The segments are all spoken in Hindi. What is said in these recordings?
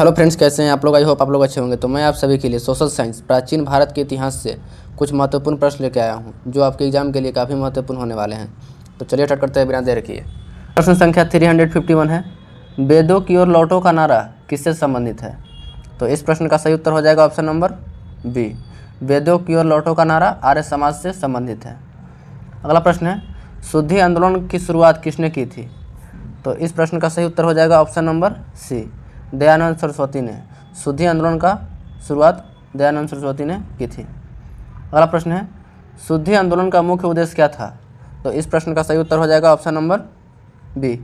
हेलो फ्रेंड्स, कैसे हैं आप लोग। आई होप आप लोग अच्छे होंगे। तो मैं आप सभी के लिए सोशल साइंस प्राचीन भारत के इतिहास से कुछ महत्वपूर्ण प्रश्न लेकर आया हूं, जो आपके एग्जाम के लिए काफ़ी महत्वपूर्ण होने वाले हैं। तो चलिए स्टार्ट करते हैं बिना देर किए। प्रश्न संख्या 351 है, वेदों की ओर लौटो का नारा किससे संबंधित है। तो इस प्रश्न का सही उत्तर हो जाएगा ऑप्शन नंबर बी, वेदों की ओर लौटो का नारा आर्य समाज से संबंधित है। अगला प्रश्न है, शुद्धि आंदोलन की शुरुआत किसने की थी। तो इस प्रश्न का सही उत्तर हो जाएगा option number C, Dayanand Saraswati ने। शुद्धि आंदोलन का शुरुआत दयानंद सरस्वती ने की थी। अगला प्रश्न है, शुद्धि आंदोलन का मुख्य उद्देश्य क्या था। तो इस प्रश्न का सही उत्तर हो जाएगा ऑप्शन नंबर बी,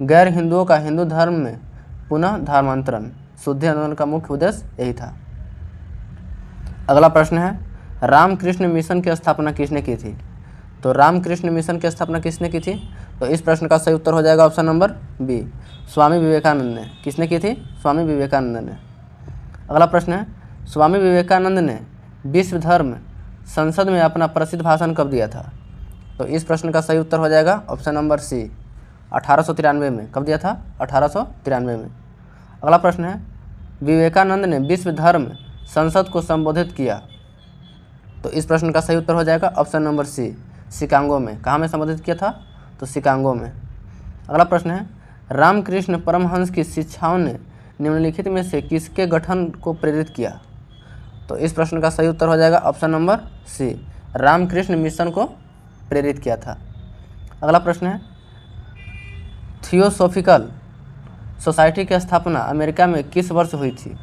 गैर हिंदुओं का हिंदू धर्म में पुनः धर्मांतरण। शुद्धि आंदोलन का मुख्य उद्देश्य यही था। अगला प्रश्न है, रामकृष्ण मिशन की स्थापना किसने की थी। तो रामकृष्ण मिशन की स्थापना किसने की थी। तो इस प्रश्न का सही उत्तर हो जाएगा option number B, Swami Vivekananda ने। किसने की थी, स्वामी विवेकानंद ने। अगला प्रश्न है, स्वामी विवेकानंद ने विश्व धर्म संसद में अपना प्रसिद्ध भाषण कब दिया था। तो इस प्रश्न का सही उत्तर हो जाएगा ऑप्शन नंबर सी, 1893 में। कब दिया था, 1893 में। अगला प्रश्न है, विवेकानंद ने विश्व धर्म संसद को संबोधित किया। तो इस प्रश्न का सही उत्तर हो जाएगा ऑप्शन नंबर सी, शिकागो में। कहाँ में संबोधित किया था, तो शिकागो में। अगला प्रश्न है, रामकृष्ण परमहंस की शिक्षाओं ने निम्नलिखित में से किसके गठन को प्रेरित किया। तो इस प्रश्न का सही उत्तर हो जाएगा option number C, Ramakrishna Mission को प्रेरित किया था। अगला प्रश्न है, थियोसॉफिकल सोसाइटी की स्थापना अमेरिका में किस वर्ष हुई थी।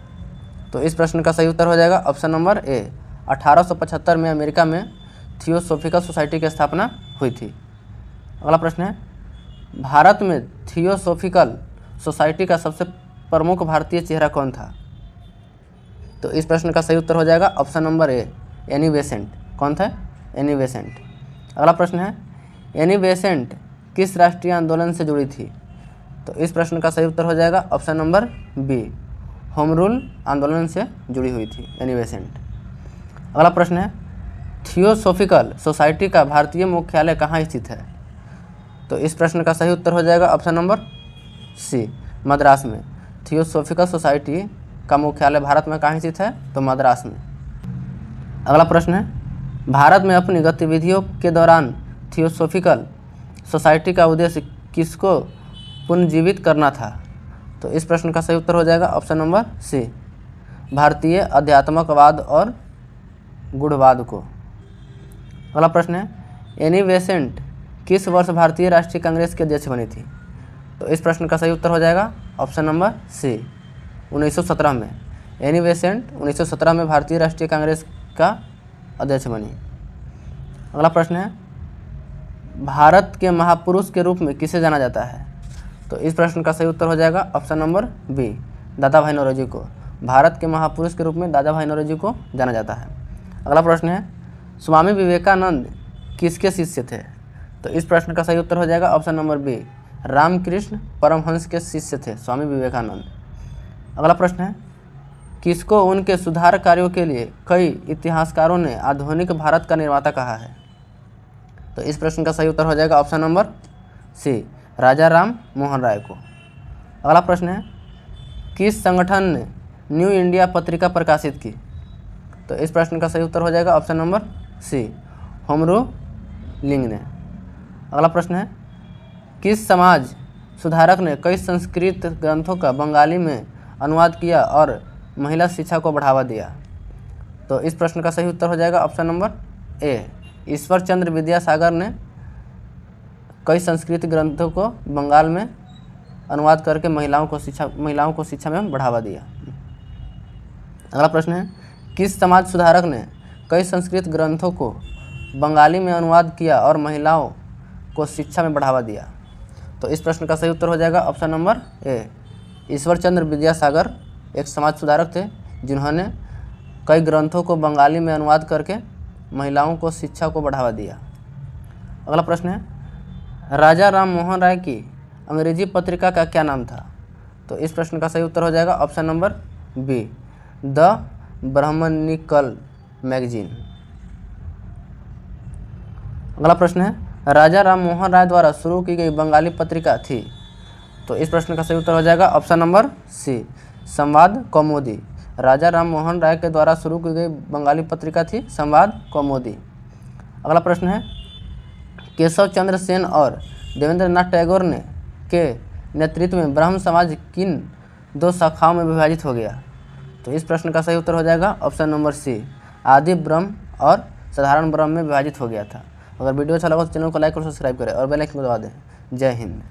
तो इस प्रश्न का सही उत्तर हो जाएगा ऑप्शन नंबर ए, 1875 में अमेरिका में थियोसॉफिकल सोसाइटी की स्थापना हुई थी। अगला प्रश्न है, भारत में थियोसॉफिकल सोसाइटी का सबसे प्रमुख भारतीय चेहरा कौन था। तो इस प्रश्न का सही उत्तर हो जाएगा option number A, Annie Besant. कौन था, एनी बेसेंट। अगला प्रश्न है, एनी बेसेंट किस राष्ट्रीय आंदोलन से जुड़ी थी। तो इस प्रश्न का सही उत्तर हो जाएगा option number B, Home Rule आंदोलन से जुड़ी हुई थी एनी बेसेंट। अगला प्रश्न है, थियोसॉफिकल सोसाइटी का भारतीय मुख्यालय कहाँ स्थित है। तो इस प्रश्न का सही उत्तर हो जाएगा ऑप्शन नंबर सी, मद्रास में। थियोसॉफिकल सोसाइटी का मुख्यालय भारत में कहाँ स्थित है, तो मद्रास में। अगला प्रश्न है, भारत में अपनी गतिविधियों के दौरान थियोसॉफिकल सोसाइटी का उद्देश्य किसको पुनर्जीवित करना था। तो इस प्रश्न का सही उत्तर हो जाएगा ऑप्शन नंबर सी, भारतीय अध्यात्मकवाद और गूढ़वाद को। अगला प्रश्न है, एनी बेसेंट किस वर्ष भारतीय राष्ट्रीय कांग्रेस के अध्यक्ष बनी थी। तो इस प्रश्न का सही उत्तर हो जाएगा ऑप्शन नंबर सी, 1917 में। एनी बेसेंट 1917 में भारतीय राष्ट्रीय कांग्रेस का अध्यक्ष बनी। अगला प्रश्न है, भारत के महापुरुष के रूप में किसे जाना जाता है। तो इस प्रश्न का सही उत्तर हो जाएगा ऑप्शन नंबर बी, दादा भाई नौरोजी को। भारत के महापुरुष के रूप में दादा भाई नौरोजी को जाना जाता है। अगला प्रश्न है, स्वामी विवेकानंद किसके शिष्य थे। तो इस प्रश्न का सही उत्तर हो जाएगा option number B, Ramakrishna Paramhansa के शिष्य थे स्वामी विवेकानंद। अगला प्रश्न है, किसको उनके सुधार कार्यों के लिए कई इतिहासकारों ने आधुनिक भारत का निर्माता कहा है। तो इस प्रश्न का सही उत्तर हो जाएगा ऑप्शन नंबर सी, राजा राम मोहन राय को। अगला प्रश्न है, किस संगठन ने न्यू इंडिया पत्रिका प्रकाशित की। तो इस प्रश्न का सही उत्तर हो जाएगा option number C, home ruling ने। अगला प्रश्न है, किस समाज सुधारक ने कई संस्कृत ग्रंथों का बंगाली में अनुवाद किया और महिला शिक्षा को बढ़ावा दिया। तो इस प्रश्न का सही उत्तर हो जाएगा option number A, Ishwar Chandra Vidyasagar ने कई संस्कृत ग्रंथों को बंगाल में अनुवाद करके महिलाओं को शिक्षा में बढ़ावा दिया। अगला प्रश्न है, किस समाज सुधारक ने कई संस्कृत ग्रंथों को बंगाली में अनुवाद किया और महिलाओं को शिक्षा में बढ़ावा दिया। तो इस प्रश्न का सही उत्तर हो जाएगा option number A, Ishwar Chandra Vidyasagar एक समाज सुधारक थे जिन्होंने कई ग्रंथों को बंगाली में अनुवाद करके महिलाओं को शिक्षा को बढ़ावा दिया। अगला प्रश्न है, राजा राम मोहन राय की अंग्रेजी पत्रिका का क्या नाम था। तो इस प्रश्न का सही उत्तर हो जाएगा option number B, the Brahmanical magazine. अगला प्रश्न है, राजा राम मोहन राय द्वारा शुरू की गई बंगाली पत्रिका थी। तो इस प्रश्न का सही उत्तर हो जाएगा ऑप्शन नंबर सी, संवाद कौमुदी। राजा राम मोहन राय के द्वारा शुरू की गई बंगाली पत्रिका थी संवाद कौमुदी। अगला प्रश्न है, केशव चंद्र सेन और देवेंद्र नाथ टैगोर के नेतृत्व में ब्रह्म समाज किन दो शाखाओं में विभाजित हो गया? तो इस प्रश्न का सही उत्तर हो जाएगा ऑप्शन नंबर सी, आदि ब्रह्म और साधारण ब्रह्म में विभाजित हो गया था। अगर वीडियो अच्छा लगा तो चैनल को लाइक और सब्सक्राइब करें और बेल आइकन को दबा दें। जय हिंद।